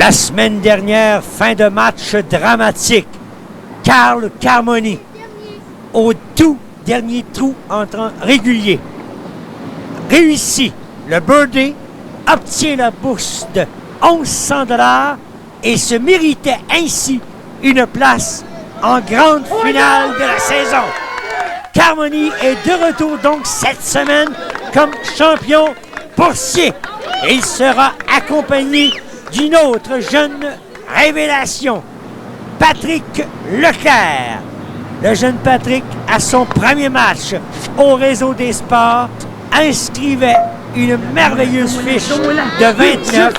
La semaine dernière, fin de match dramatique. Carl Carmoni, au tout dernier trou entrant régulier, réussit le birdie, obtient la bourse de 1100 $ et se méritait ainsi une place en grande finale de la saison. Carmoni est de retour donc cette semaine comme champion boursier. Et il sera accompagné d'une autre jeune révélation, Patrick Leclerc. Le jeune Patrick, à son premier match au Réseau des sports, inscrivait une merveilleuse fiche de 29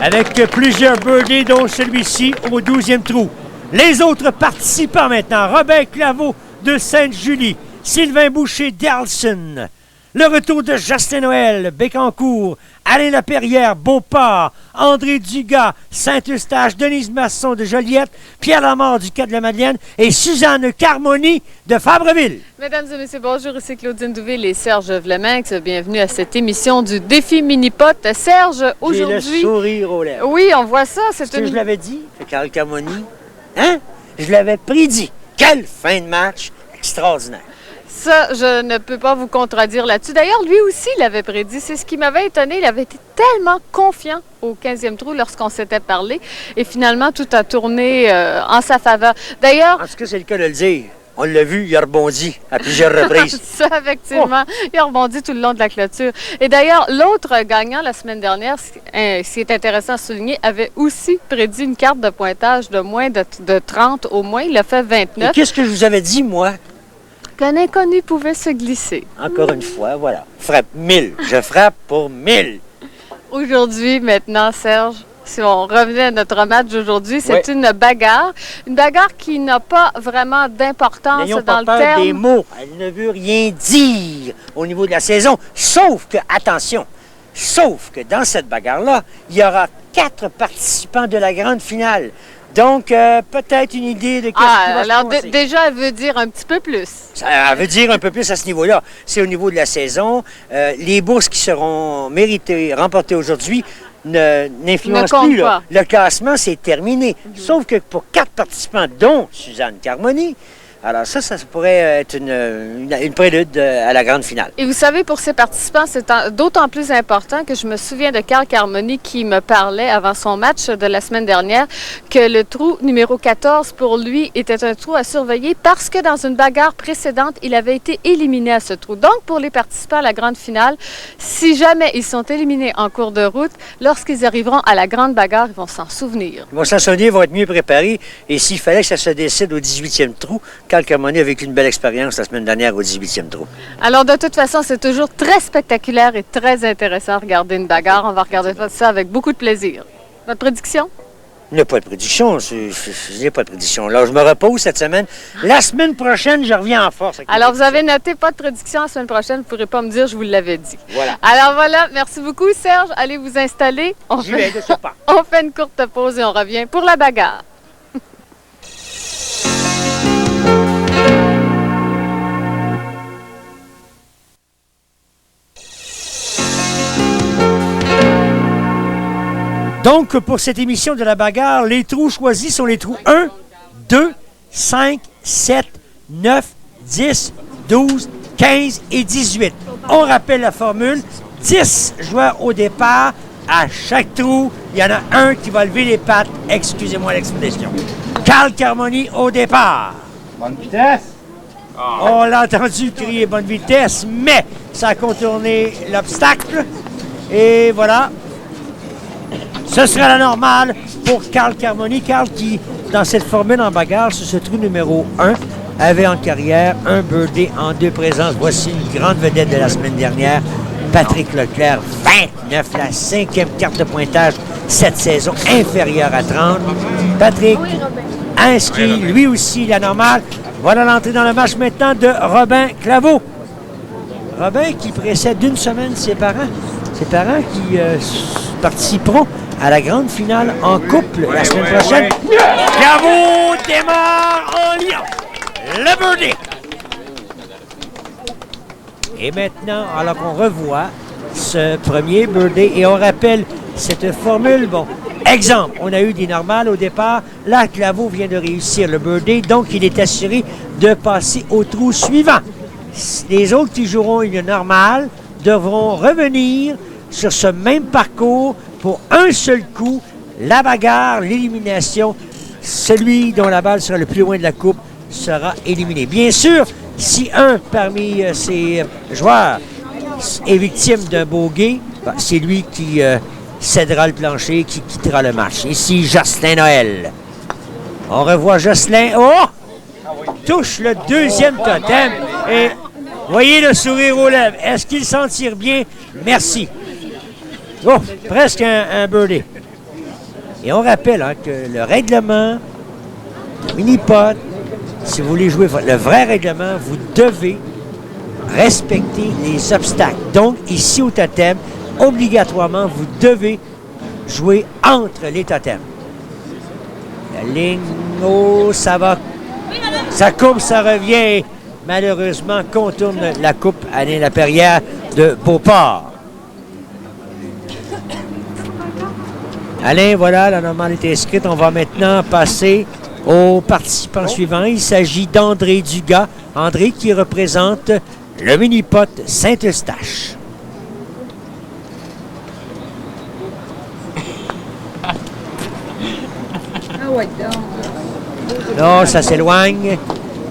avec plusieurs birdies, dont celui-ci au 12e trou. Les autres participants maintenant, Robin Claveau de Sainte-Julie, Sylvain Boucher d'Arlson, le retour de Justin Noël, Bécancour, Alain Laperrière, Beauport, André Dugas, Saint-Eustache, Denise Masson de Joliette, Pierre Lamarre du Cap-de-la-Madeleine et Suzanne Carmoni de Fabreville. Mesdames et messieurs, bonjour, ici Claudine Douville et Serge Vleminx. Bienvenue à cette émission du Défi Mini-Pot. Serge, aujourd'hui... J'ai le sourire aux lèvres. Oui, on voit ça. C'est je l'avais dit, Carl Carmoni. Hein? Je l'avais prédit. Quelle fin de match extraordinaire. Ça, je ne peux pas vous contredire là-dessus. D'ailleurs, lui aussi l'avait prédit. C'est ce qui m'avait étonné. Il avait été tellement confiant au 15e trou lorsqu'on s'était parlé. Et finalement, tout a tourné en sa faveur. D'ailleurs... En tout cas, c'est le cas de le dire. On l'a vu, il a rebondi à plusieurs reprises. Ça, effectivement. Oh. Il a rebondi tout le long de la clôture. Et d'ailleurs, l'autre gagnant la semaine dernière, ce qui est intéressant à souligner, avait aussi prédit une carte de pointage de moins de 30 au moins. Il a fait 29. Et qu'est-ce que je vous avais dit, moi? Qu'un inconnu pouvait se glisser. Encore une fois, voilà. Frappe 1000. Je frappe pour 1000. Aujourd'hui, maintenant, Serge, si on revenait à notre match d'aujourd'hui, c'est une bagarre. Une bagarre qui n'a pas vraiment d'importance dans le terme. Des mots. Elle ne veut rien dire au niveau de la saison. Sauf que, attention, dans cette bagarre-là, il y aura 4 participants de la grande finale. Donc, peut-être une idée de qu'est-ce qui va se passer. Déjà, elle veut dire un petit peu plus. Elle veut dire un peu plus à ce niveau-là. C'est au niveau de la saison. Les bourses qui seront méritées, remportées aujourd'hui, n'influencent plus. Là. Le classement, c'est terminé. Sauf que pour 4 participants, dont Suzanne Carmoni, alors ça pourrait être une prélude à la grande finale. Et vous savez, pour ces participants, c'est d'autant plus important que je me souviens de Carl Carmoni qui me parlait avant son match de la semaine dernière que le trou numéro 14, pour lui, était un trou à surveiller parce que dans une bagarre précédente, il avait été éliminé à ce trou. Donc, pour les participants à la grande finale, si jamais ils sont éliminés en cours de route, lorsqu'ils arriveront à la grande bagarre, ils vont s'en souvenir. Ils vont s'en souvenir, ils vont être mieux préparés. Et s'il fallait que ça se décide au 18e trou, Carl Carmoni a vécu une belle expérience la semaine dernière au 18e trou. Alors, de toute façon, c'est toujours très spectaculaire et très intéressant à regarder une bagarre. On va regarder ça avec beaucoup de plaisir. Votre prédiction? Il n'y a pas de prédiction. Je n'ai pas de prédiction. Là, je me repose cette semaine. La semaine prochaine, je reviens en force. Alors, vous avez noté pas de prédiction la semaine prochaine. Vous ne pourrez pas me dire, je vous l'avais dit. Voilà. Alors, voilà. Merci beaucoup, Serge. Allez vous installer. On fait une courte pause et on revient pour la bagarre. Donc, pour cette émission de la bagarre, les trous choisis sont les trous 1, 2, 5, 7, 9, 10, 12, 15 et 18. On rappelle la formule, 10 joueurs au départ. À chaque trou, il y en a un qui va lever les pattes. Excusez-moi l'expression. Carl Carmoni au départ. Bonne vitesse. On l'a entendu crier bonne vitesse, mais ça a contourné l'obstacle. Et voilà. Ce sera la normale pour Carl Carmoni. Carl qui, dans cette formule en bagarre, sur ce trou numéro 1, avait en carrière un birdie en 2 présences. Voici une grande vedette de la semaine dernière, Patrick Leclerc, 29, la 5e carte de pointage cette saison, inférieure à 30. Patrick inscrit lui aussi la normale. Voilà l'entrée dans le match maintenant de Robin Claveau. Robin qui précède d'une semaine ses parents. Ses parents qui participeront à la grande finale en couple la semaine prochaine. Claveau démarre en lion. Le birdie. Et maintenant, alors qu'on revoit ce premier birdie, et on rappelle cette formule, bon, Exemple, on a eu des normales au départ. Là, Claveau vient de réussir le birdie, donc il est assuré de passer au trou suivant. Les autres qui joueront une normale devront revenir sur ce même parcours pour un seul coup. La bagarre, l'élimination, celui dont la balle sera le plus loin de la coupe sera éliminé. Bien sûr, si un parmi ces joueurs est victime d'un bogey, c'est lui qui cédera le plancher, qui quittera le match. Ici, Jocelyn Noël. On revoit Jocelyn. Oh! Touche le deuxième totem. Et voyez le sourire aux lèvres. Est-ce qu'il s'en tire bien? Merci. Oh, presque un birdie. Et on rappelle que le règlement, le mini-pot, si vous voulez jouer le vrai règlement, vous devez respecter les obstacles. Donc, ici au totem, obligatoirement, vous devez jouer entre les totems. La ligne, oh, ça va. Ça coupe, ça revient. Malheureusement, contourne la coupe Alain Laperrière de Beauport. Alain, voilà, la normale est inscrite. On va maintenant passer aux participants suivants. Il s'agit d'André Dugas. André qui représente le mini-pot Saint-Eustache. Non, ça s'éloigne.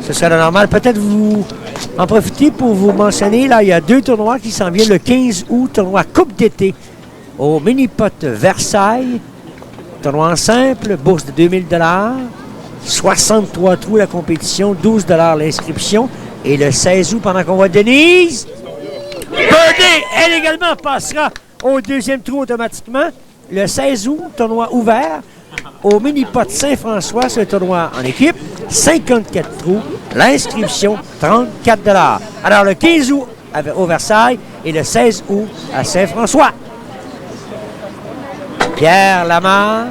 Ce sera la normale. Peut-être vous en profitez pour vous mentionner, là, il y a 2 tournois qui s'en viennent le 15 août, tournoi Coupe d'été au mini-pot Versailles. Tournoi en simple, bourse de 2000 $, 63 trous la compétition, 12 $ l'inscription. Et le 16 août, pendant qu'on voit Denise, birdie, elle également passera au deuxième trou automatiquement. Le 16 août, tournoi ouvert au mini-pot Saint-François, c'est un tournoi en équipe, 54 trous, l'inscription, 34 $. Alors, le 15 août au Versailles et le 16 août à Saint-François. Pierre Lamarre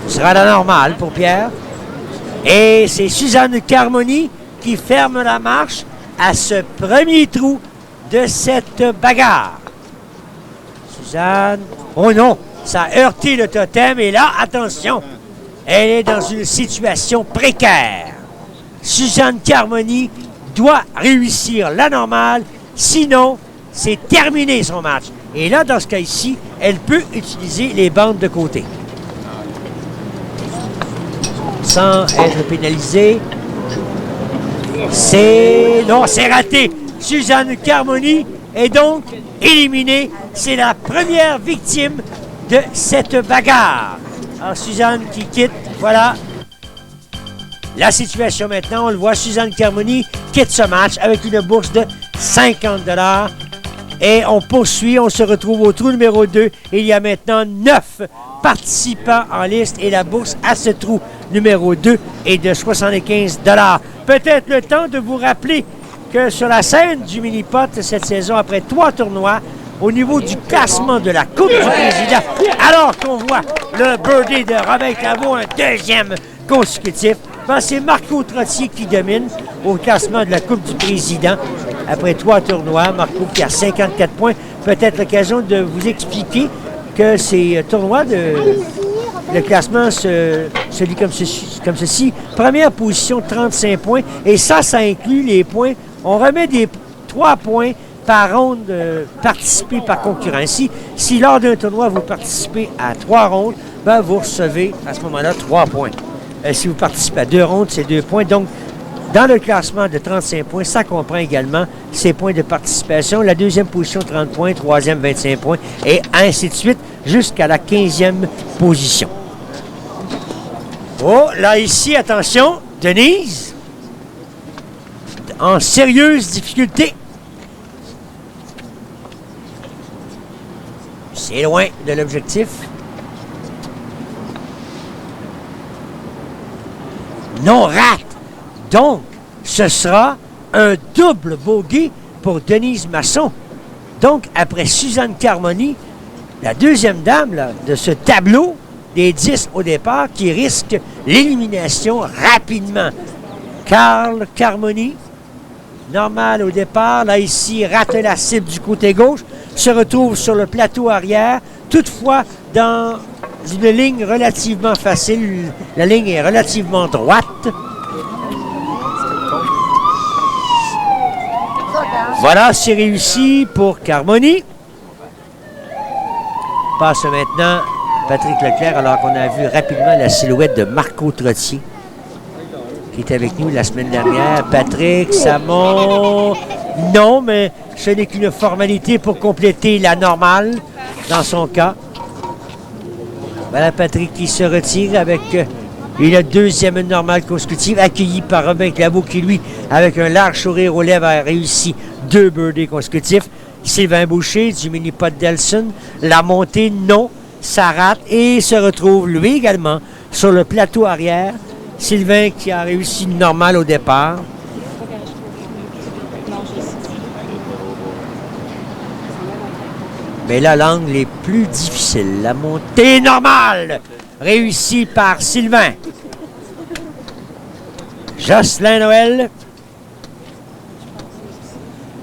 sera la normale pour Pierre. Et c'est Suzanne Carmoni qui ferme la marche à ce premier trou de cette bagarre. Suzanne, oh non, ça a heurté le totem et là, attention, elle est dans une situation précaire. Suzanne Carmoni doit réussir la normale, sinon c'est terminé son match. Et là, dans ce cas ici, elle peut utiliser les bandes de côté. Sans être pénalisée. Non, c'est raté. Suzanne Carmoni est donc éliminée. C'est la première victime de cette bagarre. Alors, Suzanne qui quitte, voilà. La situation maintenant, on le voit, Suzanne Carmoni quitte ce match avec une bourse de 50 $. Et on poursuit, on se retrouve au trou numéro 2. Il y a maintenant 9 participants en liste et la bourse à ce trou numéro 2 est de 75 $. Peut-être le temps de vous rappeler que sur la scène du mini-pot cette saison, après 3 tournois, au niveau du classement de la Coupe du Président, alors qu'on voit le birdie de Robin Claveau, un deuxième consécutif, c'est Marco Trottier qui domine au classement de la Coupe du Président. Après 3 tournois, Marco qui a 54 points. Peut-être l'occasion de vous expliquer que ces tournois, le classement se lit comme ceci. Première position, 35 points. Et ça inclut les points. On remet des 3 points par ronde participée par concurrent. Si lors d'un tournoi, vous participez à 3 rondes, vous recevez à ce moment-là 3 points. Si vous participez à 2 rondes, c'est 2 points. Donc, dans le classement de 35 points, ça comprend également ces points de participation. La deuxième position, 30 points, troisième, 25 points, et ainsi de suite, jusqu'à la 15e position. Oh, là, ici, attention, Denise, en sérieuse difficulté. C'est loin de l'objectif. Non, rate. Donc, ce sera un double bogey pour Denise Masson. Donc, après Suzanne Carmoni, la deuxième dame là, de ce tableau des 10 au départ qui risque l'élimination rapidement. Carl Carmoni, normal au départ. Là, ici, rate la cible du côté gauche, se retrouve sur le plateau arrière. toutefois dans une ligne relativement facile. La ligne est relativement droite. Voilà, c'est réussi pour Carmoni. Passe maintenant Patrick Leclerc, alors qu'on a vu rapidement la silhouette de Marco Trottier, qui était avec nous la semaine dernière. Patrick, ça monte. Non, mais ce n'est qu'une formalité pour compléter la normale, dans son cas. Voilà Patrick qui se retire avec une deuxième normale consécutive, accueillie par Robin Claveau, qui, lui, avec un large sourire aux lèvres, a réussi 2 birdies consécutifs. Sylvain Boucher du mini-pot d'Elson. La montée, non, ça rate et se retrouve, lui également, sur le plateau arrière. Sylvain qui a réussi une normale au départ. Mais là, l'angle est plus difficile. La montée normale, réussie par Sylvain. Jocelyn Noël.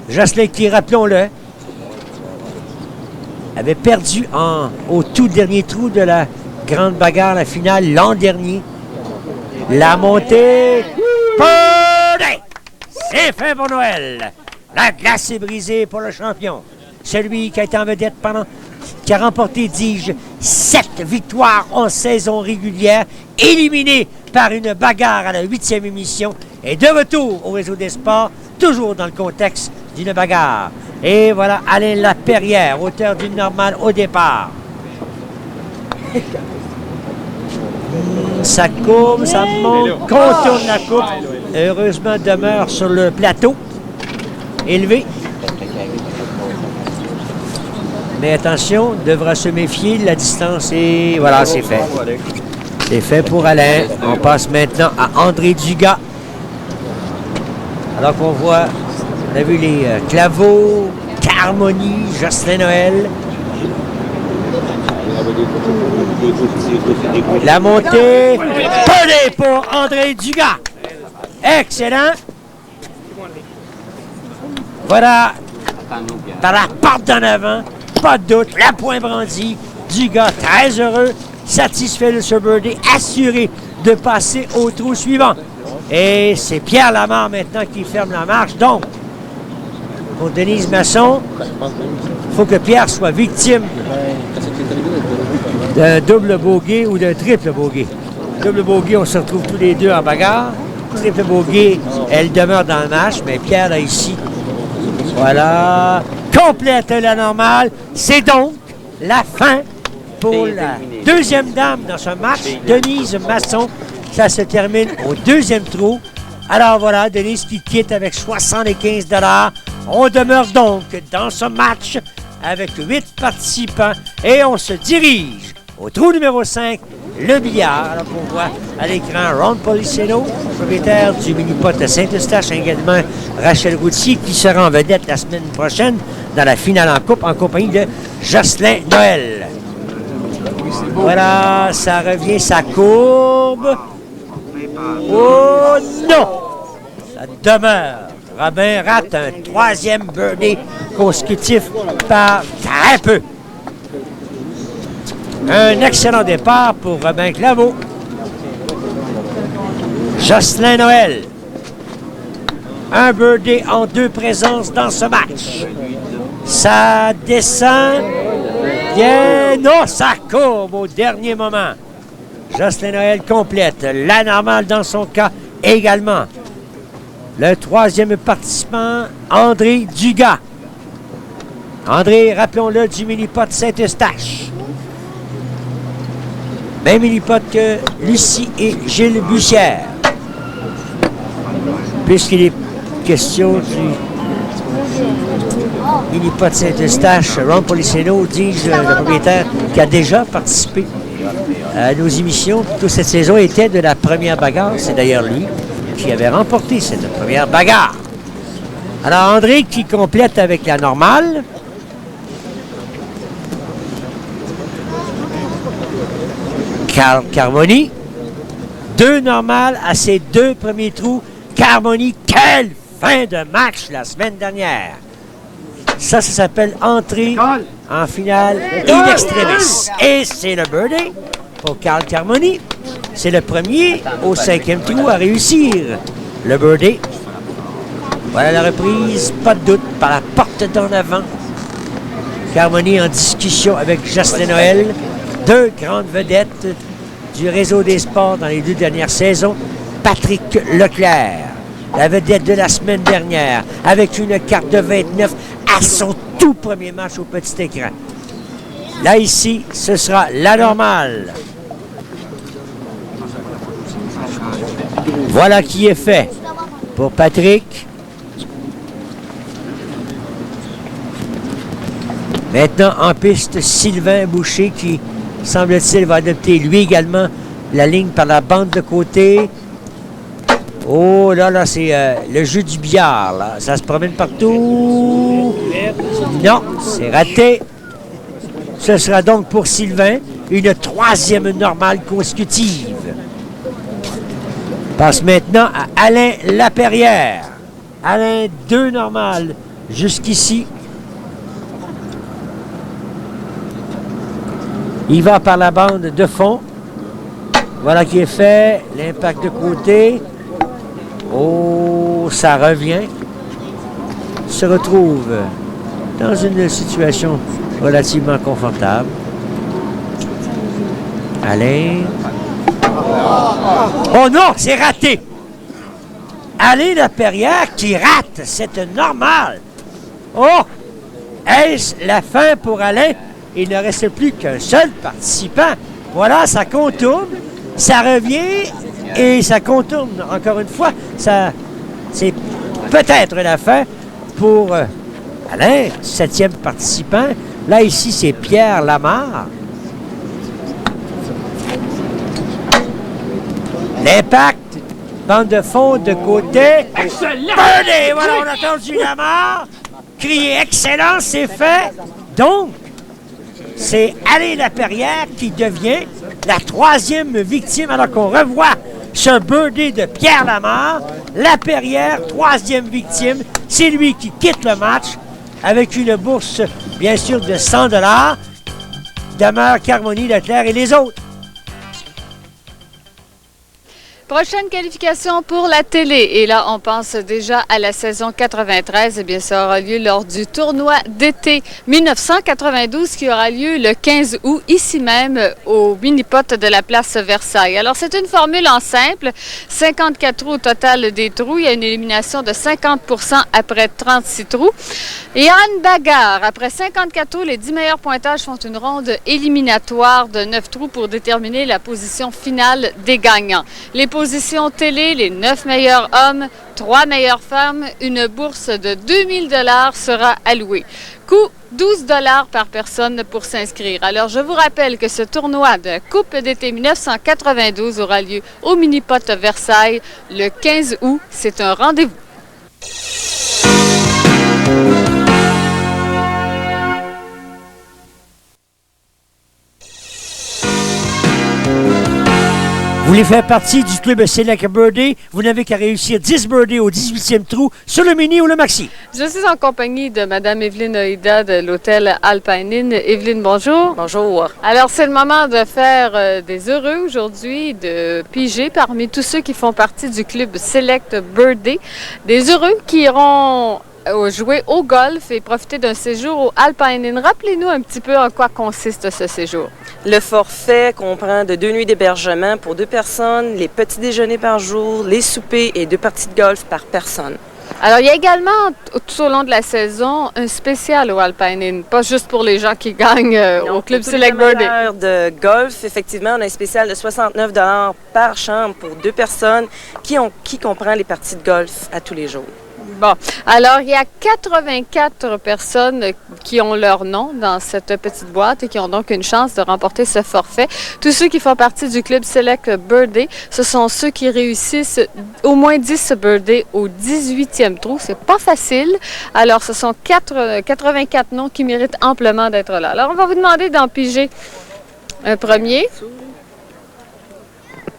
Jocelyn qui, rappelons-le, avait perdu au tout dernier trou de la grande bagarre, la finale, l'an dernier. La montée. Birdie! C'est fin pour Noël. La glace est brisée pour le champion. Celui qui a été en vedette qui a remporté, dis-je, 7 victoires en saison régulière, éliminé par une bagarre à la 8e émission, et de retour au réseau des sports, toujours dans le contexte d'une bagarre. Et voilà Alain Laperrière, auteur d'une normale au départ. Ça courbe, ça monte, contourne la coupe. Heureusement, demeure sur le plateau, élevé. Mais attention, devra se méfier, la distance est... Voilà, c'est fait. C'est fait pour Alain. On passe maintenant à André Dugas. Alors qu'on voit, on a vu les Claveau, Carmoni, Jocelyn Noël. La montée, birdie pour André Dugas. Excellent. Voilà, par la porte d'en avant, pas de doute, la pointe brandie. Dugas, très heureux, satisfait de ce birdie, assuré de passer au trou suivant. Et c'est Pierre Lamarre maintenant qui ferme la marche. Donc, pour Denise Masson, il faut que Pierre soit victime d'un double bogey ou d'un triple bogey. Double bogey, on se retrouve tous les deux en bagarre. Triple bogey, elle demeure dans le match, mais Pierre, là, ici, voilà, complète la normale. C'est donc la fin pour la deuxième dame dans ce match, Denise Masson. Ça se termine au deuxième trou. Alors voilà, Denise qui quitte avec 75 $. On demeure donc dans ce match avec 8 participants et on se dirige au trou numéro 5, le billard. Alors qu'on voit à l'écran Ron Policeno, propriétaire du mini-pot de Saint-Eustache, également Rachel Routier qui sera en vedette la semaine prochaine dans la finale en coupe en compagnie de Jocelyn Noël. Voilà, ça revient, ça courbe. Oh non! Ça demeure. Robin rate un troisième birdie consécutif par très peu. Un excellent départ pour Robin Claveau. Jocelyn Noël. Un birdie en 2 présences dans ce match. Ça descend. Bien, non, ça courbe au dernier moment. Jocelyn Noël complète. La normale dans son cas également. Le troisième participant, André Dugas. André, rappelons-le, du mini-pot Saint-Eustache. Même mini-pot que Lucie et Gilles Bussière. Puisqu'il est question du mini-pot Saint-Eustache, Ron Policeno, dis-je, le propriétaire, qui a déjà participé à nos émissions toute cette saison, était de la première bagarre. C'est d'ailleurs lui qui avait remporté cette première bagarre. Alors, André qui complète avec la normale. Carmoni. 2 normales à ses 2 premiers trous. Carmoni, quelle fin de match la semaine dernière. Ça s'appelle entrer en finale in extremis. Et c'est le birdie pour Carl Carmoni. C'est le premier au 5e trou à réussir le birdie. Voilà la reprise, pas de doute, par la porte d'en avant. Carmoni en discussion avec Jocelyn Noël, deux grandes vedettes du réseau des sports dans les 2 dernières saisons. Patrick Leclerc, la vedette de la semaine dernière, avec une carte de 29 à son tout premier match au petit écran. Là, ici, ce sera la normale. Voilà qui est fait pour Patrick. Maintenant, en piste, Sylvain Boucher qui, semble-t-il, va adopter lui également la ligne par la bande de côté. Oh là, c'est le jeu du billard, là. Ça se promène partout. Non, c'est raté. Ce sera donc pour Sylvain une 3e normale consécutive. Passe maintenant à Alain Laperrière. Alain, 2 normales jusqu'ici. Il va par la bande de fond. Voilà qui est fait. L'impact de côté. Oh, ça revient. Se retrouve dans une situation relativement confortable. Alain. Oh non, c'est raté. Alain Laperrière qui rate. C'est normal. Oh, est-ce la fin pour Alain? Il ne reste plus qu'un seul participant. Voilà, ça contourne, ça revient et ça contourne. Encore une fois, c'est peut-être la fin pour Alain, 7e participant. Là, ici, c'est Pierre Lamarre. L'impact, bande de fond de côté. Excellent! Birdie! Voilà, on a entendu Lamarre crier excellent, c'est fait. Donc, c'est Alain Laperrière qui devient la 3e victime, alors qu'on revoit ce birdie de Pierre Lamarre. Laperrière, 3e victime. C'est lui qui quitte le match avec une bourse, bien sûr, de 100 $. Demeure Carmoni, Leclerc et les autres. Prochaine qualification pour la télé. Et là, on pense déjà à la saison 93. Eh bien, ça aura lieu lors du tournoi d'été 1992 qui aura lieu le 15 août, ici même, au mini-pot de la place Versailles. Alors, c'est une formule en simple. 54 trous au total des trous. Il y a une élimination de 50 % après 36 trous. Et en bagarre, après 54 trous, les 10 meilleurs pointages font une ronde éliminatoire de 9 trous pour déterminer la position finale des gagnants. Les positions télé, les 9 meilleurs hommes, 3 meilleures femmes, une bourse de 2000 $ sera allouée. Coût 12 $ par personne pour s'inscrire. Alors, je vous rappelle que ce tournoi de Coupe d'été 1992 aura lieu au Mini-Pot Versailles le 15 août. C'est un rendez-vous. Vous voulez faire partie du club Select Birdie? Vous n'avez qu'à réussir 10 birdies au 18e trou sur le mini ou le maxi. Je suis en compagnie de Mme Evelyne Oïda de l'hôtel Alpine Inn. Evelyne, bonjour. Bonjour. Alors, c'est le moment de faire des heureux aujourd'hui, de piger parmi tous ceux qui font partie du club Select Birdie. Des heureux qui iront jouer au golf et profiter d'un séjour au Alpine Inn. Rappelez-nous un petit peu en quoi consiste ce séjour. Le forfait comprend de 2 nuits d'hébergement pour 2 personnes, les petits déjeuners par jour, les soupers et 2 parties de golf par personne. Alors, il y a également, tout au long de la saison, un spécial au Alpine Inn, pas juste pour les gens qui gagnent au Club Select Birdie. De golf, effectivement, on a un spécial de 69 $ par chambre pour 2 personnes qui comprend les parties de golf à tous les jours. Bon, alors il y a 84 personnes qui ont leur nom dans cette petite boîte et qui ont donc une chance de remporter ce forfait. Tous ceux qui font partie du club Select Birdie, ce sont ceux qui réussissent au moins 10 birdies au 18e trou. C'est pas facile. Alors, ce sont 84 noms qui méritent amplement d'être là. Alors, on va vous demander d'en piger un premier.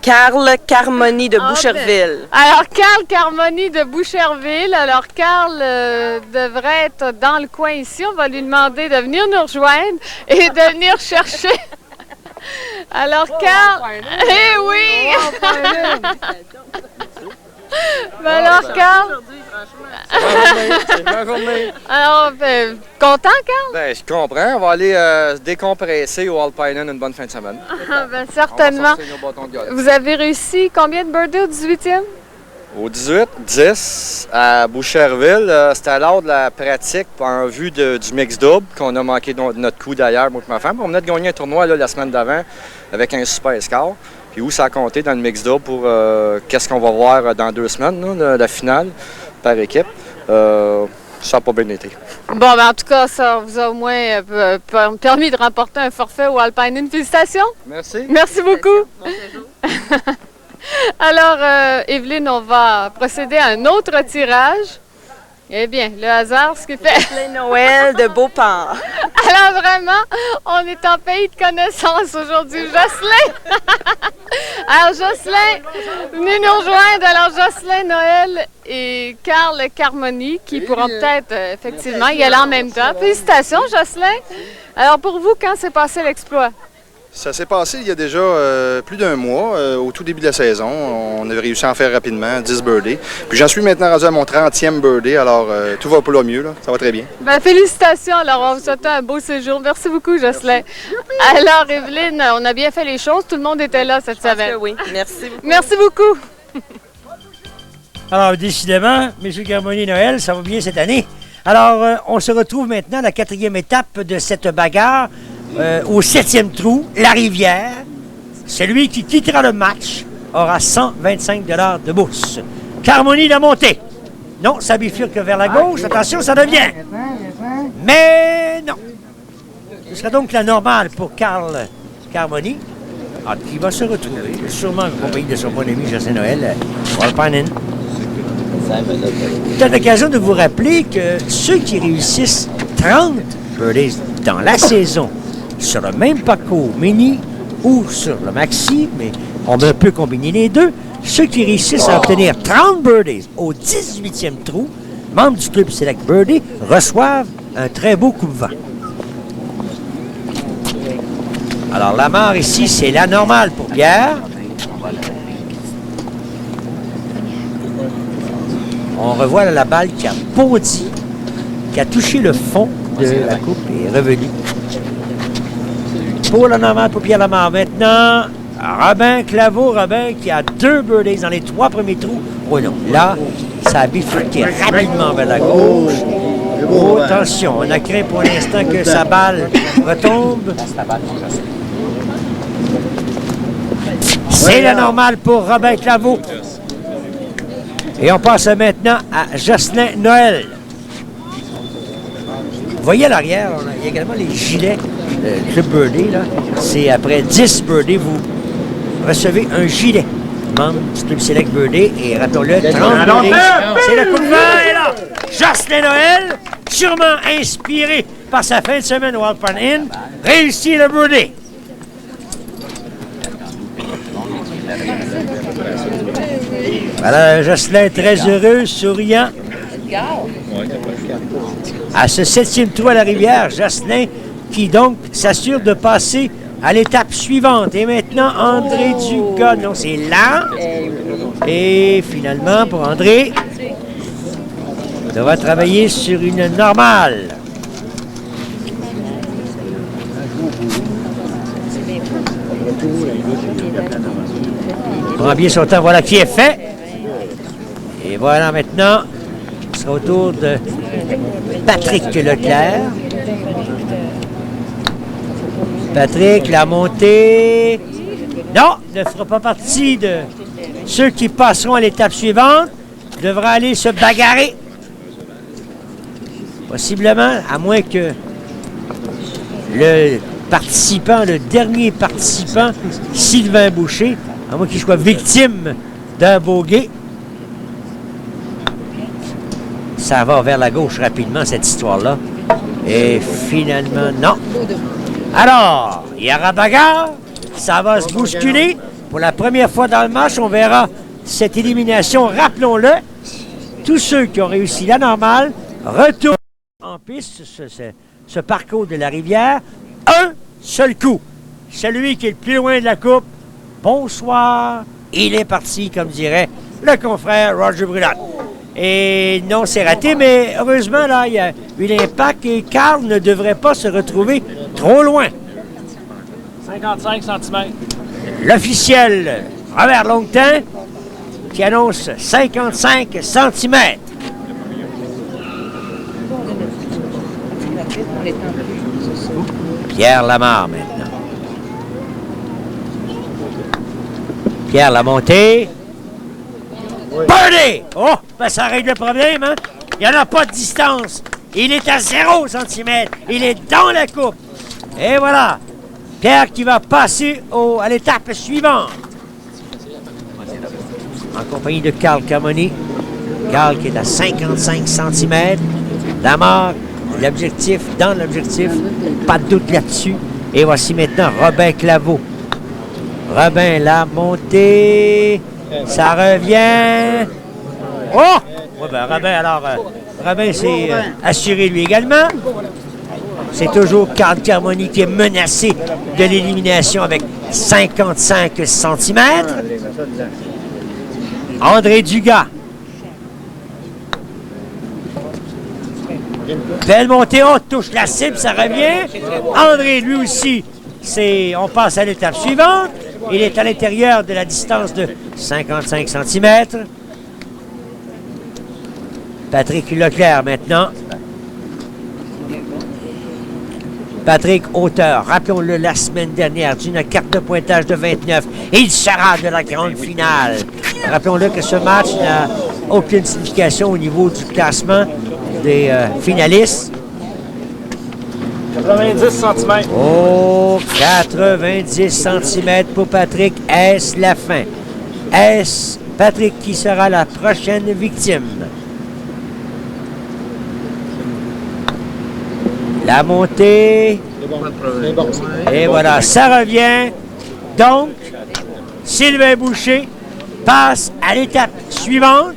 Carl Carmoni de Boucherville. Alors, Carl Carmoni de Boucherville. Alors, Carl devrait être dans le coin ici. On va lui demander de venir nous rejoindre et de venir chercher. Alors, Carl... Eh oui! Ben alors, Carl... C'est ma journée. Alors, content, Carl? Ben, je comprends. On va aller se décompresser au Alpinen une bonne fin de semaine. Ben, certainement. On va sortir nos bâtons de golf. Vous avez réussi combien de birdies au 18e? Au 18, 10 à Boucherville, c'était lors de la pratique en vue du mix double qu'on a manqué notre coup d'ailleurs, moi et ma femme. On venait de gagner un tournoi là, la semaine d'avant avec un super score. Puis où ça a compté dans le mix double pour qu'est-ce qu'on va voir dans 2 semaines, là, la finale par équipe. Ça n'a pas bien été. Bon, ben en tout cas, ça vous a au moins permis de remporter un forfait au Alpine. Félicitations! Merci. Merci beaucoup! Alors, Evelyne, on va procéder à un autre tirage. Eh bien, le hasard, ce qui fait... Jocelyn Noël de Beauport. Alors, vraiment, on est en pays de connaissance aujourd'hui. Jocelyn! Alors, Jocelyn, venez nous rejoindre. Alors, Jocelyn Noël et Carl Carmoni, qui pourront peut-être, effectivement, y aller en même temps. Félicitations, Jocelyn! Alors, pour vous, quand s'est passé l'exploit? Ça s'est passé il y a déjà plus d'un mois, au tout début de la saison. On avait réussi à en faire rapidement, 10 birdies. Puis j'en suis maintenant rendu à mon 30e birdie, alors tout va pour le mieux, là. Ça va très bien. Ben, félicitations. Alors, on vous souhaite un beau séjour. Merci beaucoup, Jocelyn. Alors, Evelyne, on a bien fait les choses. Tout le monde était là cette semaine. Oui, merci beaucoup. Merci beaucoup. Alors, décidément, M. Carmoni Noël, ça va bien cette année. Alors, on se retrouve maintenant à la 4e étape de cette bagarre. Au 7e trou, la rivière. Celui qui quittera le match aura 125 $ de bourse. Carmoni l'a monté. Non, ça bifurque vers la gauche. Attention, ça devient. Mais non. Ce sera donc la normale pour Carl Carmoni, qui va se retrouver, sûrement en compagnie de son bon ami Jocelyn Noël, au Alpinen. C'est l'occasion de vous rappeler que ceux qui réussissent 30 birdies dans la saison, sur le même parcours mini ou sur le maxi, mais on peut combiner les deux. Ceux qui réussissent à obtenir 30 birdies au 18e trou, membres du club Select Birdie, reçoivent un très beau coup de vent. Alors, la mare ici, c'est la normale pour Pierre. On revoit la balle qui a bondi, qui a touché le fond de la coupe et est revenue. Pour la normale pour Pierre Lamar. Maintenant, Robin Claveau. Robin qui a 2 birdies dans les 3 premiers trous. Oh non, là, ça a bifurqué rapidement vers la gauche. Oh, attention, on a craint pour l'instant que sa balle retombe. C'est la normale pour Robin Claveau. Et on passe maintenant à Jocelyn Noël. Vous voyez à l'arrière, il y a également les gilets Club Birdie. C'est après 10 birdies, vous recevez un gilet. Membre du Club Select Birdie. Et rappelons-le, 30 birdies. C'est le coup de vent. Et là, Jocelyn Noël, sûrement inspiré par sa fin de semaine au Alpine, réussit le birdie. Voilà, Jocelyn très heureux, souriant. À ce 7e trou à la rivière, Jocelyn qui donc s'assure de passer à l'étape suivante. Et maintenant, André Dugas. Non, c'est là. Et finalement, pour André, on va travailler sur une normale. On prend bien son temps. Voilà qui est fait. Et voilà maintenant, ce sera au tour de Patrick Leclerc. Patrick, la montée. Non, ne fera pas partie de ceux qui passeront à l'étape suivante. Devra aller se bagarrer. Possiblement, à moins que le participant, le dernier participant, Sylvain Boucher, à moins qu'il soit victime d'un bogey. Ça va vers la gauche rapidement, cette histoire-là. Et finalement, non. Alors, il y aura bagarre. Ça va se bousculer. Pour la première fois dans le match, on verra cette élimination. Rappelons-le, tous ceux qui ont réussi la normale retournent en piste, ce parcours de la rivière, un seul coup. Celui qui est le plus loin de la coupe, bonsoir, il est parti, comme dirait le confrère Roger Brulotte. Et non, c'est raté, mais heureusement, là, il y a eu l'impact et Carl ne devrait pas se retrouver trop loin. 55 cm. L'officiel Robert Longtemps qui annonce 55 cm. Pierre Lamarre maintenant. Pierre la montée. Birdie! Oh, ben ça règle le problème, hein? Il n'y en a pas de distance. Il est à 0 cm. Il est dans la coupe. Et voilà. Pierre qui va passer à l'étape suivante. En compagnie de Carl Carmoni. Carl qui est à 55 cm. Lamarre, l'objectif, dans l'objectif. Pas de doute là-dessus. Et voici maintenant Robin Claveau. Robin, la montée. Ça revient. Oh! Oui, ben Robin, alors, Robin s'est assuré lui également. C'est toujours Carl Carmoni qui est menacé de l'élimination avec 55 cm. André Dugas. Belle montée, on touche la cible, ça revient. André, lui aussi, on passe à l'étape suivante. Il est à l'intérieur de la distance de 55 cm. Patrick Leclerc maintenant. Patrick Auteur, rappelons-le, la semaine dernière, d'une carte de pointage de 29. Il sera de la grande finale. Rappelons-le que ce match n'a aucune signification au niveau du classement des finalistes. 90 cm. Oh, 90 cm pour Patrick. Est-ce la fin? Est-ce Patrick qui sera la prochaine victime? La montée. Et voilà, ça revient. Donc, Sylvain Boucher passe à l'étape suivante.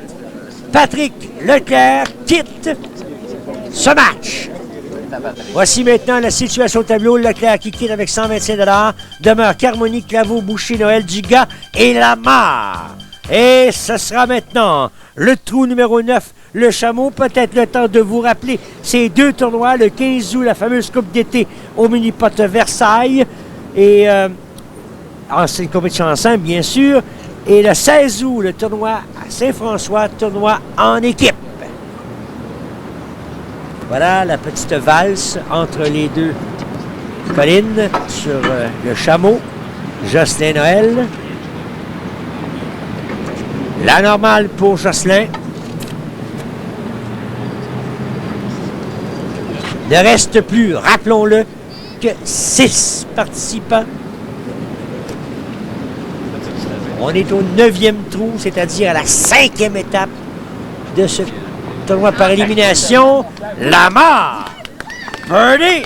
Patrick Leclerc quitte ce match. Voici maintenant la situation au tableau. Leclerc qui quitte avec 125 $. Demeure Carmoni, Claveau, Boucher, Noël, Dugas et Lamarre. Et ce sera maintenant le trou numéro 9, le Chameau. Peut-être le temps de vous rappeler ces deux tournois. Le 15 août, la fameuse Coupe d'été au Mini-Pot Versailles. Et c'est une compétition ensemble, bien sûr. Et le 16 août, le tournoi à Saint-François, tournoi en équipe. Voilà la petite valse entre les deux collines sur le Chameau. Jocelyn Noël. La normale pour Jocelyn. Ne reste plus, rappelons-le, que 6 participants. On est au 9e trou, c'est-à-dire à la 5e étape de ce tournoi par élimination. Lamarre. Birdie.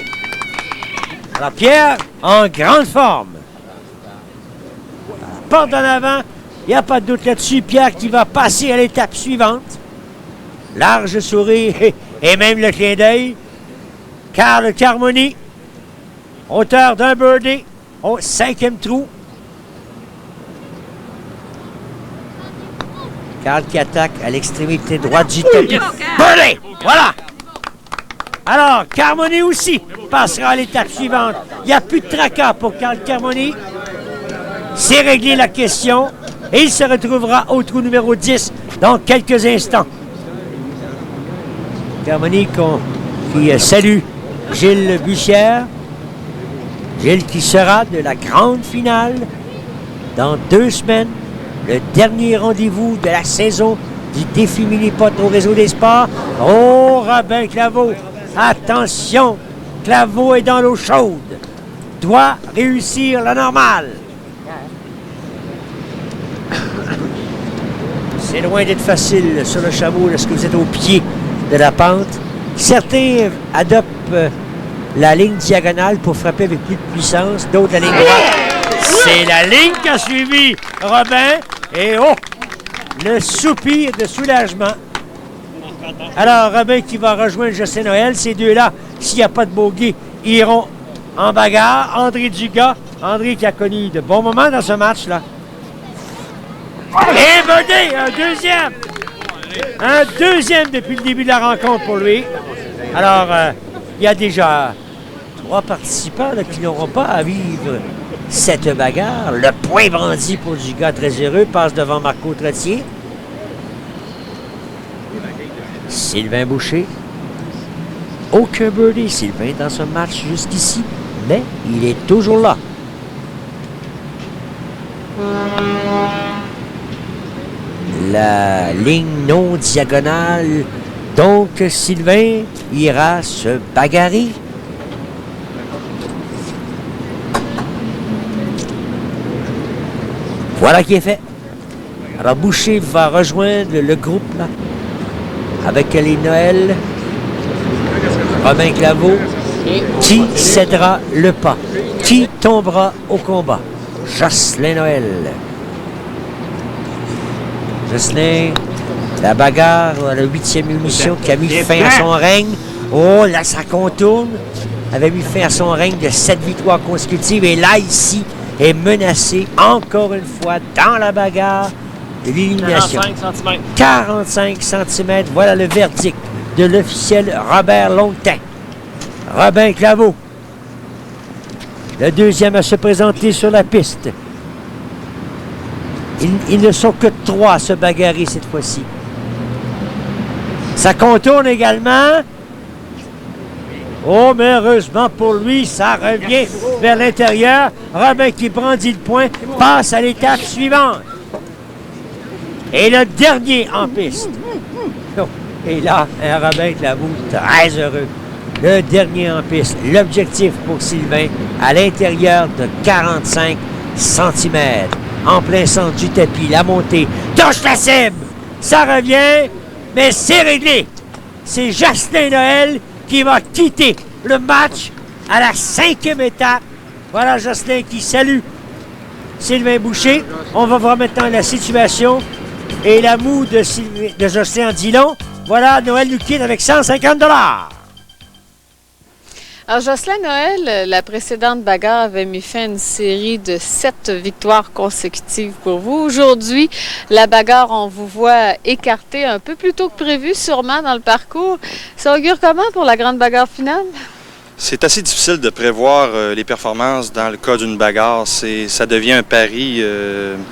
Alors Pierre, en grande forme. Porte en avant. Il n'y a pas de doute là-dessus. Pierre qui va passer à l'étape suivante. Large sourire et même le clin d'œil. Carl Carmoni, auteur d'un birdie au 5e trou. Carl qui attaque à l'extrémité droite du tapis. Birdie! Voilà! Alors, Carmoni aussi passera à l'étape suivante. Il n'y a plus de tracas pour Carl Carmoni. C'est réglé la question. Et il se retrouvera au trou numéro 10 dans quelques instants. Carmoni qui salue Gilles Bussière. Gilles qui sera de la grande finale dans 2 semaines. Le dernier rendez-vous de la saison du défi Mini-Pot au Réseau des Sports. Oh, Robin Claveau, attention, Claveau est dans l'eau chaude. Doit réussir la normale. C'est loin d'être facile sur le Chameau lorsque vous êtes au pied de la pente. Certains adoptent la ligne diagonale pour frapper avec plus de puissance, d'autres la ligne droite. C'est la ligne qu'a suivi Robin. Et oh, le soupir de soulagement. Alors, Robin qui va rejoindre Jocelyn Noël. Ces deux-là, s'il n'y a pas de bogey, iront en bagarre. André Dugas. André qui a connu de bons moments dans ce match-là. Et Bodé, un deuxième. Un deuxième depuis le début de la rencontre pour lui. Alors, il y a déjà 3 participants là, qui n'auront pas à vivre cette bagarre. Le point brandi pour Dugas, très heureux, passe devant Marco Trottier. Sylvain Boucher. Aucun birdie, Sylvain, dans ce match jusqu'ici, mais il est toujours là. La ligne non diagonale. Donc, Sylvain ira se bagarrer. Voilà qui est fait. Alors, Boucher va rejoindre le groupe là, avec les Noël, Robin Claveau. Qui cédera le pas? Qui tombera au combat? Jocelyn Noël. Jocelyn, la bagarre à la 8e émission qui a mis fin à son règne. Oh, là, ça contourne. Avait mis fin à son règne de 7 victoires consécutives. Et là, ici, est menacé encore une fois dans la bagarre de l'élimination. 45 cm. 45 cm. Voilà le verdict de l'officiel Robert Longtemps. Robin Claveau, le deuxième à se présenter sur la piste. Ils ne sont que 3 à se bagarrer cette fois-ci. Ça contourne également. Oh, mais heureusement pour lui, ça revient vers l'intérieur. Robin qui brandit le point, passe à l'étape suivante. Et le dernier en piste. Oh, et là, un Robin Claveau très heureux. Le dernier en piste. L'objectif pour Sylvain, à l'intérieur de 45 cm. En plein centre du tapis, la montée, touche la cible. Ça revient, mais c'est réglé. C'est Jocelyn Noël qui va quitter le match à la 5e étape. Voilà Jocelyn qui salue Sylvain Boucher. On va voir maintenant la situation et la moue de Jocelyn en dit long. Voilà, Noël nous quitte avec 150 $. Alors, Jocelyn Noël, la précédente bagarre avait mis fin à une série de 7 victoires consécutives pour vous. Aujourd'hui, la bagarre, on vous voit écarté un peu plus tôt que prévu, sûrement dans le parcours. Ça augure comment pour la grande bagarre finale? C'est assez difficile de prévoir les performances dans le cas d'une bagarre. Ça devient un pari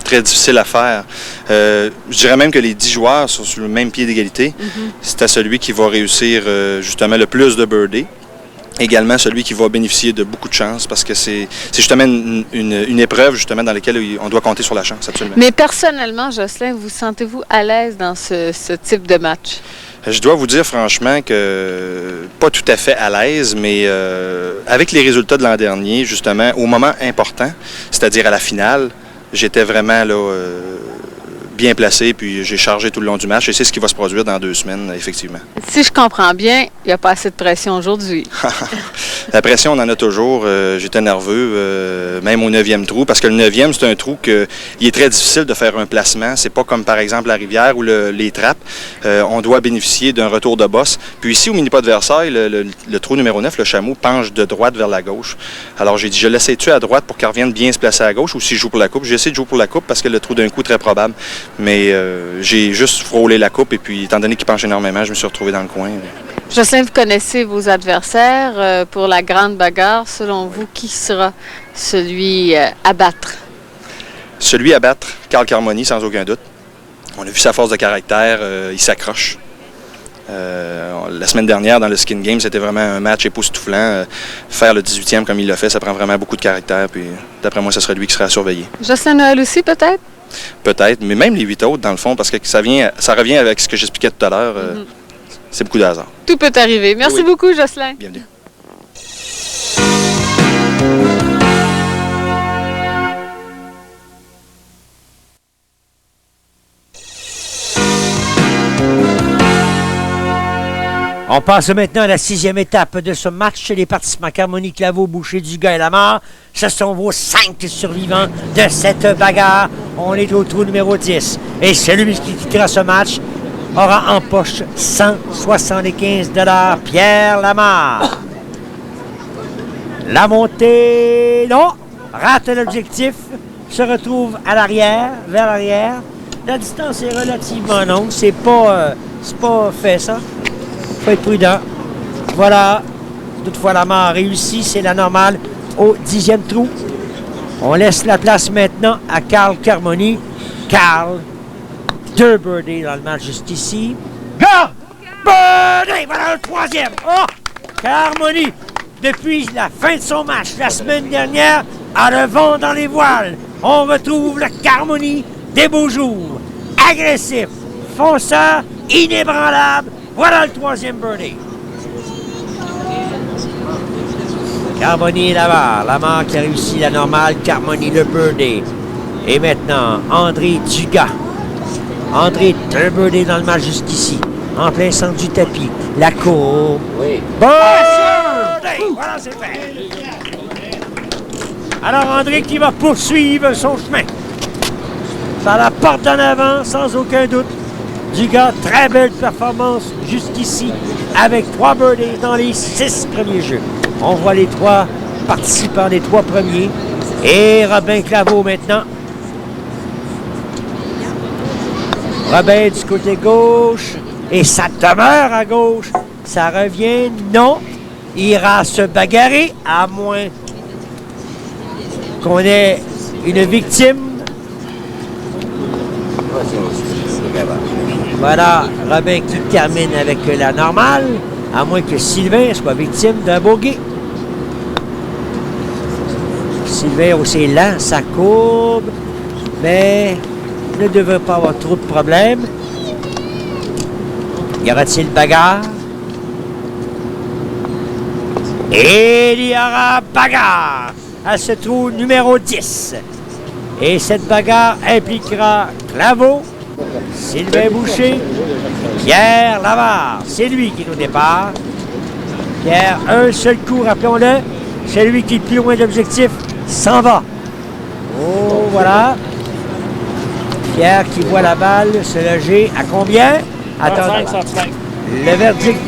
très difficile à faire. Je dirais même que les 10 joueurs sont sur le même pied d'égalité. C'est à celui qui va réussir justement le plus de birdies. Également celui qui va bénéficier de beaucoup de chance parce que c'est justement une épreuve justement dans laquelle on doit compter sur la chance, absolument. Mais personnellement, Jocelyn, vous sentez-vous à l'aise dans ce type de match? Je dois vous dire franchement que pas tout à fait à l'aise, mais avec les résultats de l'an dernier, justement, au moment important, c'est-à-dire à la finale, j'étais vraiment là bien placé, puis j'ai chargé tout le long du match, et c'est ce qui va se produire dans 2 semaines, effectivement. Si je comprends bien, il n'y a pas assez de pression aujourd'hui. La pression, on en a toujours. J'étais nerveux, même au 9e trou, parce que le 9e, c'est un trou il est très difficile de faire un placement. C'est pas comme, par exemple, la rivière ou les trappes. On doit bénéficier d'un retour de bosse. Puis ici, au mini-pas de Versailles, le trou numéro 9, le chameau, penche de droite vers la gauche. Alors, j'ai dit, je l'essaie-tu à droite pour qu'il revienne bien se placer à gauche, ou si je joue pour la coupe? J'essaie de jouer pour la coupe parce que le trou d'un coup est très probable. Mais j'ai juste frôlé la coupe, et puis, étant donné qu'il penche énormément, je me suis retrouvé dans le coin. Jocelyn, vous connaissez vos adversaires. Pour la grande bagarre, selon vous, qui sera celui à battre? Celui à battre, Carl Carmoni, sans aucun doute. On a vu sa force de caractère, il s'accroche. La semaine dernière, dans le Skin Game, c'était vraiment un match époustouflant. Faire le 18e comme il l'a fait, ça prend vraiment beaucoup de caractère. Puis, d'après moi, ce serait lui qui serait à surveiller. Jocelyn Noël aussi, peut-être? Peut-être, mais même les 8 autres, dans le fond, parce que ça revient avec ce que j'expliquais tout à l'heure. C'est beaucoup de hasard. Tout peut arriver. Merci beaucoup, Jocelyn. Bienvenue. On passe maintenant à la 6e étape de ce match. Les participants Carmoni, Claveau, Boucher, Dugas et Lamar. Ce sont vos 5 survivants de cette bagarre. On est au trou numéro 10. Et celui qui quittera ce match aura en poche 175 $. Pierre Lamar. La montée, non, rate l'objectif, se retrouve à l'arrière, vers l'arrière. La distance est relativement longue, c'est pas fait ça. Faut être prudent. Voilà. Toutefois, Lamar a réussi, c'est la normale au 10e trou. On laisse la place maintenant à Carl Carmoni. Carl, 2 birdies dans le match jusqu'ici. Go! Birdie! Voilà le 3e. Oh! Carmoni, depuis la fin de son match la semaine dernière, a le vent dans les voiles. On retrouve le Carmoni des beaux jours. Agressif, fonceur, inébranlable. Voilà le 3e birdie. Carmoni là-bas. Lamar qui a réussi la normale. Carmoni le birdie. Et maintenant, André Dugas. André, 2 birdies dans le match jusqu'ici. En plein centre du tapis. La courbe. Oui. Birdie! Voilà, c'est fait. Alors, André qui va poursuivre son chemin. Ça la porte en avant, sans aucun doute. Dugas, très belle performance jusqu'ici, avec 3 birdies dans les 6 premiers jeux. On voit les 3 participants, les 3 premiers. Et Robin Claveau maintenant. Robin du côté gauche. Et ça demeure à gauche. Ça revient, non. Il ira se bagarrer, à moins qu'on ait une victime. Voilà, Robin qui termine avec la normale, à moins que Sylvain soit victime d'un bogey. Sylvain aussi lent, sa courbe, mais ne devrait pas avoir trop de problèmes. Y aura-t-il bagarre? Et il y aura bagarre à ce trou numéro 10. Et cette bagarre impliquera Claveau, Sylvain Boucher, Pierre Lamar. C'est lui qui est au départ. Pierre, un seul coup, rappelons-le. Celui qui est le plus loin de l'objectif s'en va. Oh, voilà. Pierre qui voit la balle se loger à combien? Attends. 35 cm. Le verdict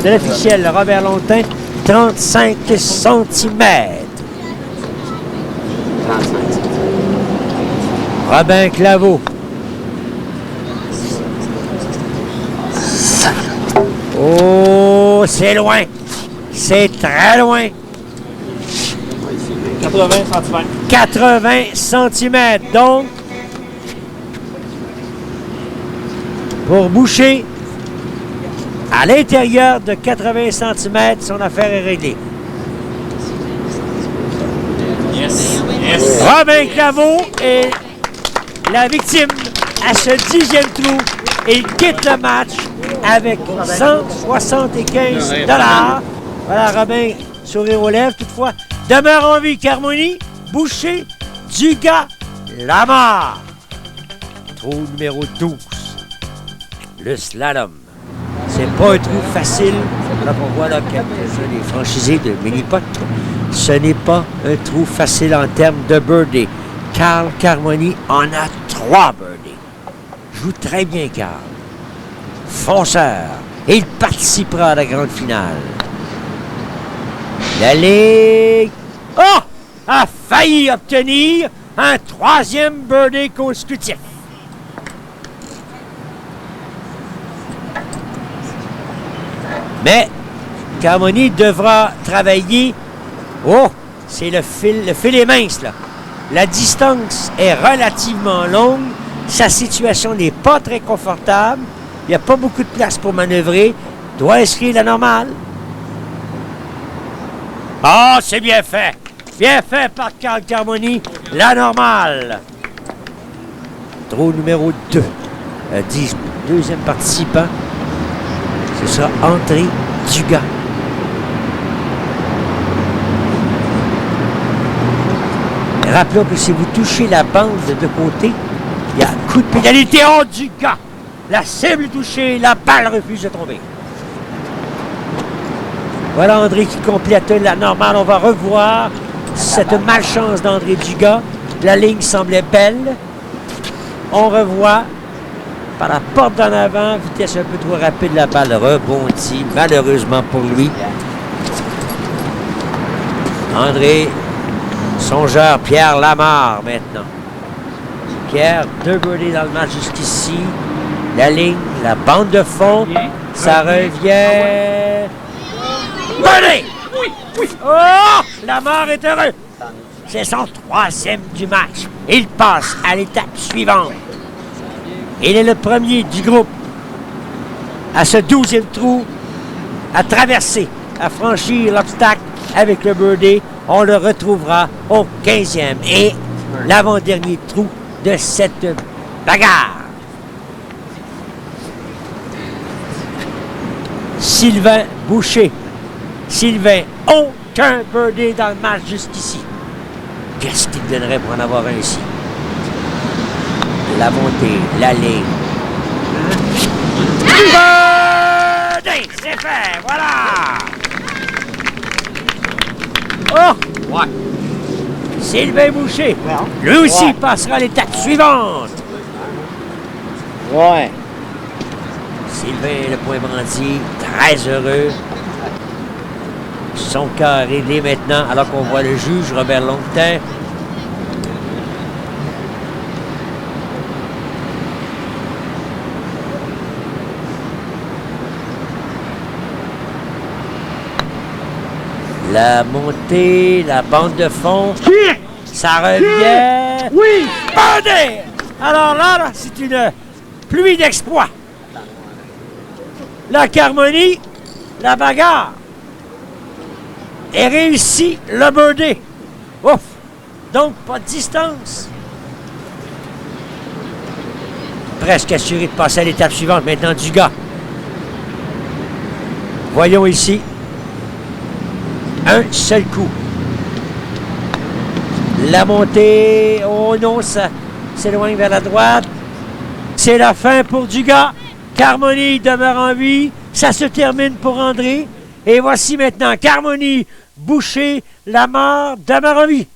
de l'officiel Robert Lontin, 35 cm. 35. Robin Claveau. Oh, c'est loin. C'est très loin. 80 cm. 80 cm. Donc, pour Boucher, à l'intérieur de 80 cm, son affaire est réglée. Yes. Yes. Robin Claveau est la victime à ce 10e trou et il quitte le match avec 175 $. Voilà, Robin, sourire aux lèvres toutefois. Demeure en vie Carmoni, Boucher, Dugas, Lamar. Trou numéro 12. Le slalom. C'est pas un trou facile. Là, on voit là quelques-uns des franchisés de Mini-Pot. Ce n'est pas un trou facile en termes de birdie. Carl Carmoni en a 3 birdies. Joue très bien, Carl. Fonceur. Et il participera à la grande finale. La Ligue a failli obtenir un 3e birdie consécutif. Mais Carmoni devra travailler. Oh, c'est le fil est mince, là. La distance est relativement longue. Sa situation n'est pas très confortable. Il n'y a pas beaucoup de place pour manœuvrer. Doit inscrire la normale. Ah, c'est bien fait. Bien fait par Carl Carmoni. La normale. Trou numéro 2. Deuxième participant. Ce sera André Dugas. Rappelons que si vous touchez la bande de côté, il y a un coup de pénalité. Oh, Dugas! La cible touchée, la balle refuse de tomber. Voilà André qui complète la normale. On va revoir cette malchance d'André Dugas. La ligne semblait belle. On revoit par la porte d'en avant. Vitesse un peu trop rapide. La balle rebondit, malheureusement pour lui. André, songeur, Pierre Lamarre maintenant. Pierre, 2 birdies dans le match jusqu'ici. La ligne, la bande de fond, ça revient. Birdie! Oh! Lamarre est heureux. C'est son 3e du match. Il passe à l'étape suivante. Il est le premier du groupe à ce 12e trou à traverser, à franchir l'obstacle avec le birdie. On le retrouvera au 15e et l'avant-dernier trou de cette bagarre. Sylvain Boucher. Sylvain, aucun birdie dans le match jusqu'ici. Qu'est-ce qu'il donnerait pour en avoir un ici? La montée, la ligne. Birdie! C'est fait! Voilà! Oh! Ouais. Sylvain Boucher. Lui aussi passera à l'étape suivante. Ouais. Sylvain, le point brandi, très heureux. Son cas réglé maintenant, alors qu'on voit le juge Robert Longtemps. La montée, la bande de fond. Ça revient. Oui! Birdie! Alors là, c'est une pluie d'exploits. La Carmonie, la bagarre. Et réussit le birdie. Ouf! Donc, pas de distance. Presque assuré de passer à l'étape suivante. Maintenant, Dugas. Voyons ici. Un seul coup. La montée. Oh non, ça s'éloigne vers la droite. C'est la fin pour Dugas. Carmonie demeure en vie. Ça se termine pour André. Et voici maintenant Carmonie, Boucher, Lamarre demeure en vie.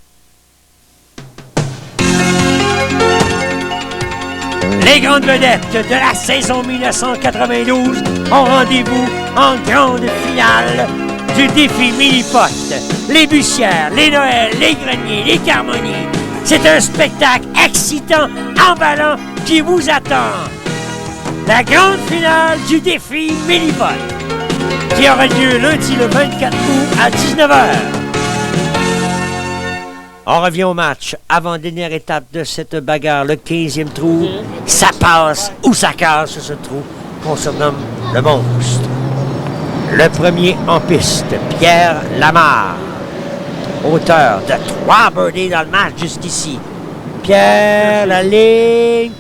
Les grandes vedettes de la saison 1992 ont rendez-vous en grande finale du défi mini-pot. Les Bussières, les Noël, les Greniers, les Carmonies. C'est un spectacle excitant, emballant qui vous attend. La grande finale du défi mini-pot qui aura lieu lundi le 24 août à 19h. On revient au match. Avant-dernière étape de cette bagarre, le 15e trou. Ça passe ou ça casse ce trou qu'on surnomme le monstre. Le premier en piste, Pierre Lamarre, auteur de 3 birdies dans le match jusqu'ici. Pierre, la ligne.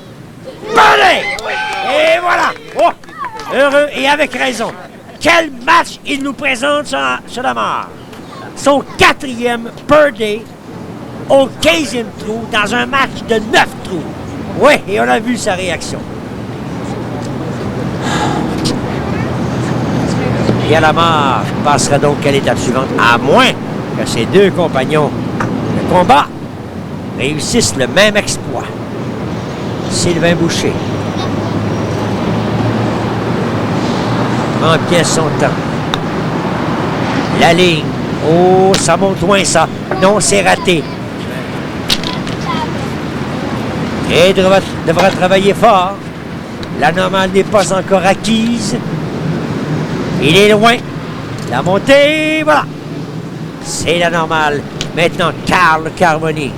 Birdie! Et voilà! Oh! Heureux et avec raison. Quel match il nous présente sur Lamarre. Son 4e birdie au 15e trou dans un match de 9 trous. Oui, et on a vu sa réaction. Pierre Lamarre passera donc à l'étape suivante, à moins que ses 2 compagnons de combat réussissent le même exploit. Sylvain Boucher. En pièce son temps. La ligne. Oh, ça monte loin, ça. Non, c'est raté. Et devra travailler fort. La normale n'est pas encore acquise. Il est loin. La montée, voilà. C'est la normale. Maintenant, Carl Carmoni.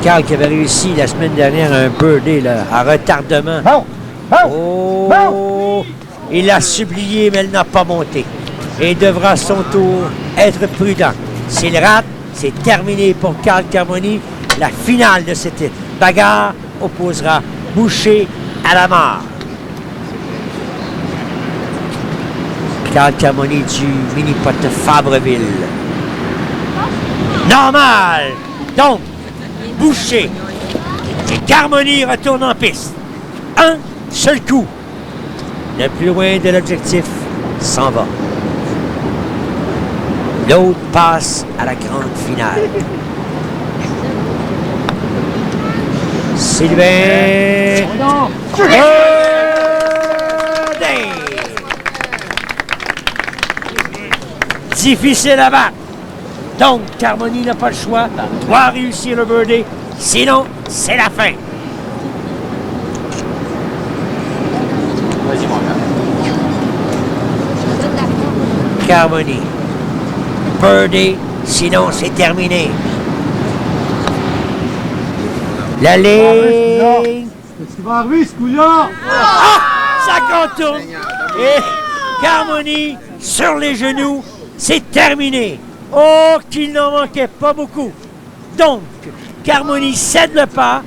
Carl qui avait réussi la semaine dernière un birdie là, à retardement. Oh! Il a supplié, mais elle n'a pas monté. Et devra à son tour être prudent. S'il rate, c'est terminé pour Carl Carmoni. La finale de cette bagarre opposera Boucher à Lamarre. Carl Carmoni du mini-pot de Fabreville. Normal! Donc, Boucher et Carmoni retournent en piste. 1, seul coup. Le plus loin de l'objectif s'en va. L'autre passe à la grande finale. Sylvain. Difficile à battre. Donc, Carmoni n'a pas le choix. Doit réussir le birdie. Sinon, c'est la fin. Vas-y, mon gars. Carmoni. Birdie. Sinon, c'est terminé. La ligne. Qu'est-ce qui va arriver, ce coup-là? Ça contourne. Et Carmoni sur les genoux. C'est terminé. Oh, qu'il n'en manquait pas beaucoup. Donc, Carmoni cède le pas.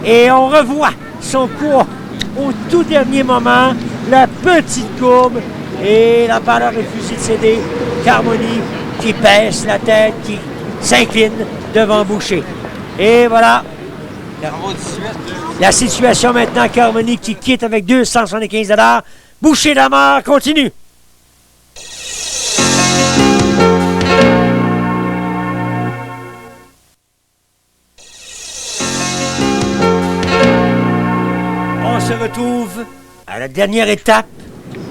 Et on revoit son coup au tout dernier moment. La petite courbe. Et la balle a refusé de céder. Carmoni qui baisse la tête, qui s'incline devant Boucher. Et voilà. La situation maintenant, Carmoni qui quitte avec 275 $. Boucher Lamar continue. On se retrouve à la dernière étape,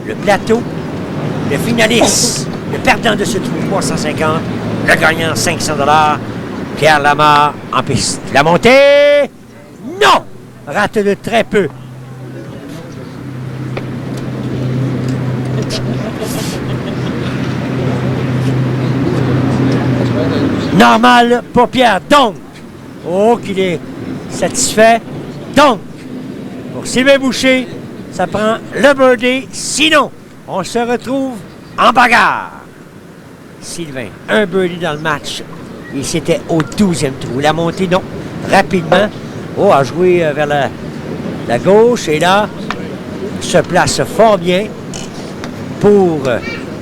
le plateau, le finaliste, le perdant de ce trou 350, le gagnant 500 $, Pierre Lamar en piste. La montée, non, rate de très peu. Normal pour Pierre. Donc, oh, qu'il est satisfait. Donc, pour Sylvain Boucher, ça prend le birdie. Sinon, on se retrouve en bagarre. Sylvain, un birdie dans le match. Et c'était au 12e trou. La montée, non, rapidement. Oh, a joué vers la gauche. Et là, se place fort bien pour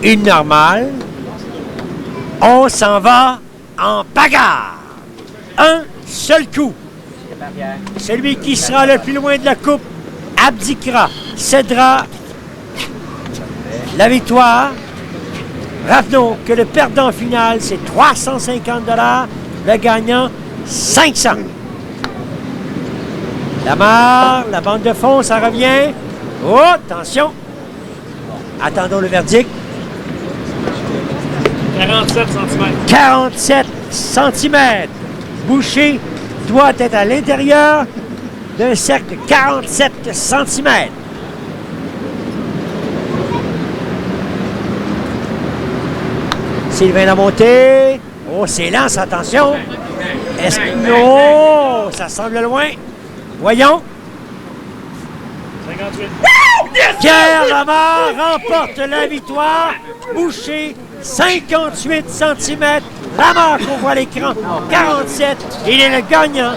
une normale. On s'en va en bagarre. Un seul coup. Celui qui sera le plus loin de la coupe abdiquera, cédera la victoire. Rappelons que le perdant final, c'est 350 $, le gagnant 500. Lamar, la bande de fond, ça revient. Oh, attention. Attendons le verdict. 47 cm. 47 cm. Boucher doit être à l'intérieur d'un cercle 47 cm. Sylvain la montée. Oh, c'est lance, attention. Est-ce que... Non, ça semble loin. Voyons. 58. Pierre Lamar remporte la victoire. Boucher, 58 cm. Lamar qu'on voit à l'écran, 47. Il est le gagnant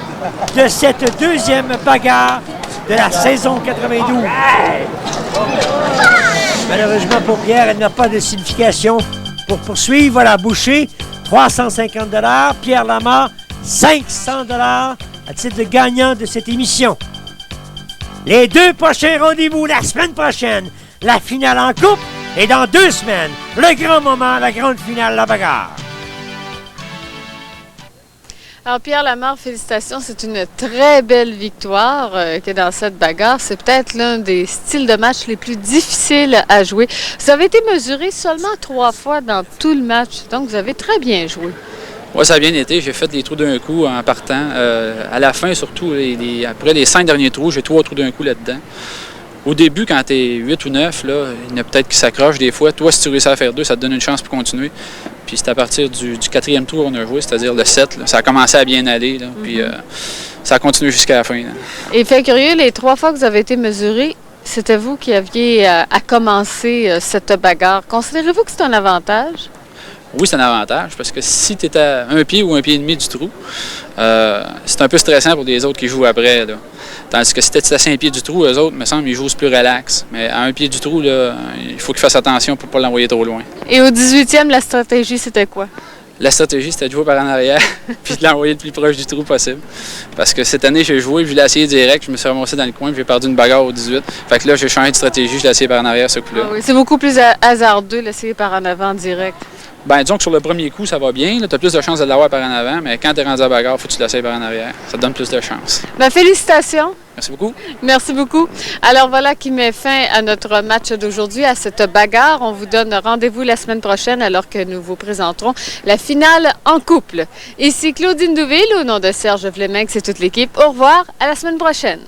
de cette deuxième bagarre de la saison 92. Malheureusement pour Pierre, elle n'a pas de signification pour poursuivre. Voilà, Boucher, 350 $. Pierre Lamar, 500 $ à titre de gagnant de cette émission. Les deux prochains rendez-vous la semaine prochaine, la finale en coupe, et dans 2 semaines, le grand moment, la grande finale, la bagarre. Alors, Pierre Lamar, félicitations. C'est une très belle victoire que dans cette bagarre. C'est peut-être l'un des styles de match les plus difficiles à jouer. Vous avez été mesuré seulement 3 fois dans tout le match, donc vous avez très bien joué. Oui, ça a bien été. J'ai fait des trous d'un coup en partant. À la fin, surtout, après les 5 derniers trous, j'ai 3 trous d'un coup là-dedans. Au début, quand tu es 8 ou 9, là, il y en a peut-être qui s'accrochent des fois. Toi, si tu réussis à faire 2, ça te donne une chance pour continuer. Puis c'est à partir du 4e tour qu'on a joué, c'est-à-dire le 7. Là, ça a commencé à bien aller. Là, puis ça a continué jusqu'à la fin. Là. Et fait curieux, les 3 fois que vous avez été mesuré, c'était vous qui aviez à commencer cette bagarre. Considérez-vous que c'est un avantage? Oui, c'est un avantage, parce que si tu es à 1 pied ou 1 pied et demi du trou, c'est un peu stressant pour les autres qui jouent après. Là. Tandis que si tu es à 5 pieds du trou, eux autres, me semble, ils jouent plus relax. Mais à 1 pied du trou, là, il faut qu'ils fassent attention pour ne pas l'envoyer trop loin. Et au 18e, la stratégie, c'était quoi? La stratégie, c'était de jouer par en arrière puis de l'envoyer le plus proche du trou possible. Parce que cette année, j'ai joué, puis je l'ai essayé direct, je me suis ramassé dans le coin, puis j'ai perdu une bagarre au 18. Fait que là, j'ai changé de stratégie, je l'ai essayé par en arrière ce coup-là. Ah oui, c'est beaucoup plus hasardeux l'essayer par en avant direct. Ben, disons que sur le premier coup, ça va bien. Tu as plus de chances de l'avoir par en avant, mais quand tu es rendu à la bagarre, il faut que tu l'essayes par en arrière. Ça te donne plus de chance. Ben, félicitations. Merci beaucoup. Merci beaucoup. Alors voilà qui met fin à notre match d'aujourd'hui, à cette bagarre. On vous donne rendez-vous la semaine prochaine alors que nous vous présenterons la finale en couple. Ici Claudine Douville, au nom de Serge Fleming, c'est toute l'équipe. Au revoir, à la semaine prochaine.